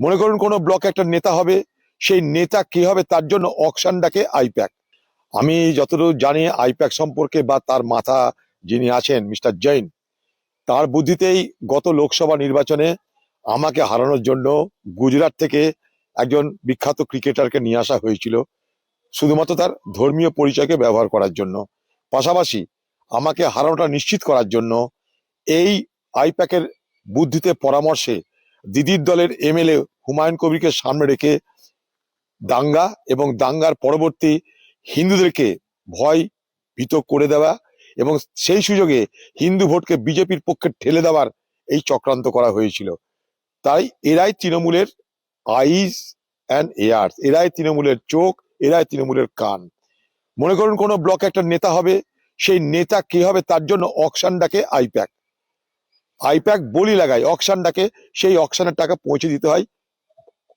মনে করুন কোনো ব্লকে একটা নেতা হবে, সেই নেতা কে হবে তার জন্য অকশন ডাকে আইপ্যাক। আমি যতদূর জানি আইপ্যাক সম্পর্কে বা তার মাথা যিনি আছেন মিস্টার জৈন, তার বুদ্ধিতেই গত লোকসভা নির্বাচনে আমাকে হারানোর জন্য গুজরাট থেকে একজন বিখ্যাত ক্রিকেটারকে নিয়ে আসা হয়েছিল, শুধুমাত্র তার ধর্মীয় পরিচয়কে ব্যবহার করার জন্য। পাশাপাশি আমাকে হারানোটা নিশ্চিত করার জন্য এই আইপ্যাকের বুদ্ধিতে পরামর্শে দিদির দলের এমএলএ হুমায়ুন কবিরকে সামনে রেখে দাঙ্গা এবং দাঙ্গার পরবর্তী হিন্দুদেরকে ভয় ভীত করে দেওয়া এবং সেই সুযোগে হিন্দু ভোটকে বিজেপির পক্ষে ঠেলে দেওয়ার এই চক্রান্ত করা হয়েছিল। তাই এরাই তৃণমূলের আইজ অ্যান্ড এয়ার্স, এরাই তৃণমূলের চোখ, এরাই তৃণমূলের কান। মনে করুন কোনো ব্লকে একটা নেতা হবে, সেই নেতা কে হবে তার জন্য অকশন ডাকে আইপ্যাক। আইপ্যাক বলি লাগায়, অকশন ডাকে, সেই অকশনের টাকা পৌঁছে দিতে হয়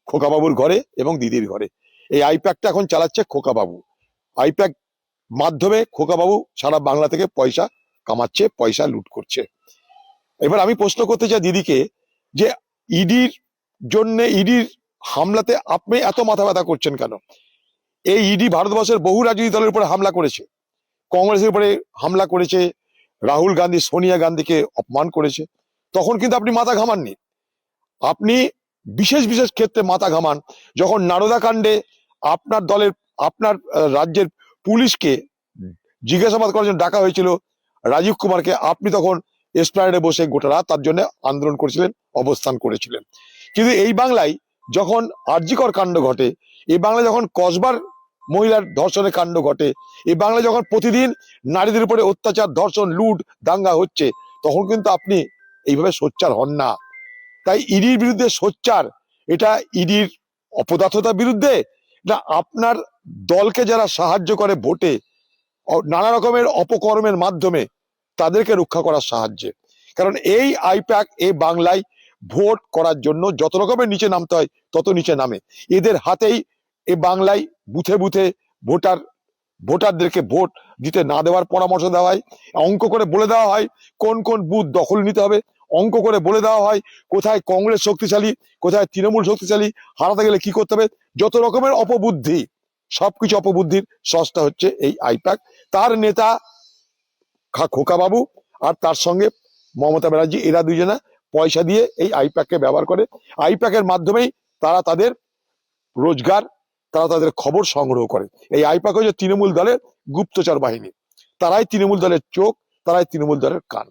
খোকাবাবুর ঘরে এবং দিদির ঘরে। এই আইপ্যাকটা এখন চালাচ্ছে খোকাবাবু। আইপ্যাক মাধ্যমে খোকাবাবু সারা বাংলা থেকে পয়সা কামাচ্ছে, পয়সা লুট করছে। এবার আমি প্রশ্ন করতে চাই দিদিকে যে ইডির জন্য, ইডির হামলাতে আপনি এত মাথা ব্যথা করছেন কেন? এই ইডি ভারতবর্ষের বহু রাজনৈতিক দলের উপরে হামলা করেছে, কংগ্রেসের উপরে হামলা করেছে, রাহুল গান্ধী সোনিয়া গান্ধীকে অপমান করেছে, তখন কিন্তু আপনি মাথা ঘামাননি। আপনি বিশেষ বিশেষ ক্ষেত্রে মাথা ঘামান যখন নারদা কাণ্ডে আপনার দলের, আপনার রাজ্যের পুলিশকে জিজ্ঞাসাবাদ করার জন্য ডাকা হয়েছিল রাজীব কুমারকে, আপনি তখন এসপ্ল্যানেডে বসে গোটা রাত তার জন্য আন্দোলন করেছিলেন, অবস্থান করেছিলেন। কিন্তু এই বাংলায় যখন আরজিকর কাণ্ড ঘটে, এই বাংলায় যখন কসবার মহিলার ধর্ষণের কাণ্ড ঘটে, এই বাংলায় যখন প্রতিদিন নারীদের উপরে অত্যাচার, ধর্ষণ, লুট, দাঙ্গা হচ্ছে, তখন কিন্তু আপনি এইভাবে সোচ্চার হন না। তাই ইডির বিরুদ্ধে সোচ্চার, এটা ইডির অপদার্থতার বিরুদ্ধে না, আপনার দলকে যারা সাহায্য করে ভোটে নানা রকমের অপকর্মের মাধ্যমে তাদেরকে রক্ষা করার সাহায্যে। কারণ এই আইপ্যাক এই বাংলায় ভোট করার জন্য যত রকমের নিচে নামতে হয় তত নিচে নামে। এদের হাতেই এই বাংলায় বুথে বুথে ভোটারদেরকে ভোট দিতে না দেওয়ার পরামর্শ দেওয়া হয়, অঙ্ক করে বলে দেওয়া হয় কোন কোন বুথ দখল নিতে হবে, অঙ্ক করে বলে দেওয়া হয় কোথায় কংগ্রেস শক্তিশালী, কোথায় তৃণমূল শক্তিশালী, হারাতে গেলে কি করতে হবে, যত রকমের অপবুদ্ধি, সবকিছু অপবুদ্ধির সস্তা হচ্ছে এই আইপ্যাক। তার নেতা খোকাবাবু আর তার সঙ্গে মমতা ব্যানার্জি, এরা দুজনা পয়সা দিয়ে এই আইপ্যাককে ব্যবহার করে। আইপ্যাকের মাধ্যমেই তারা তাদের রোজগার, তারা তাদের খবর সংগ্রহ করে। এই আইপ্যাক হচ্ছে তৃণমূল দলের গুপ্তচর বাহিনী, তারাই তৃণমূল দলের চোখ, তারাই তৃণমূল দলের কান।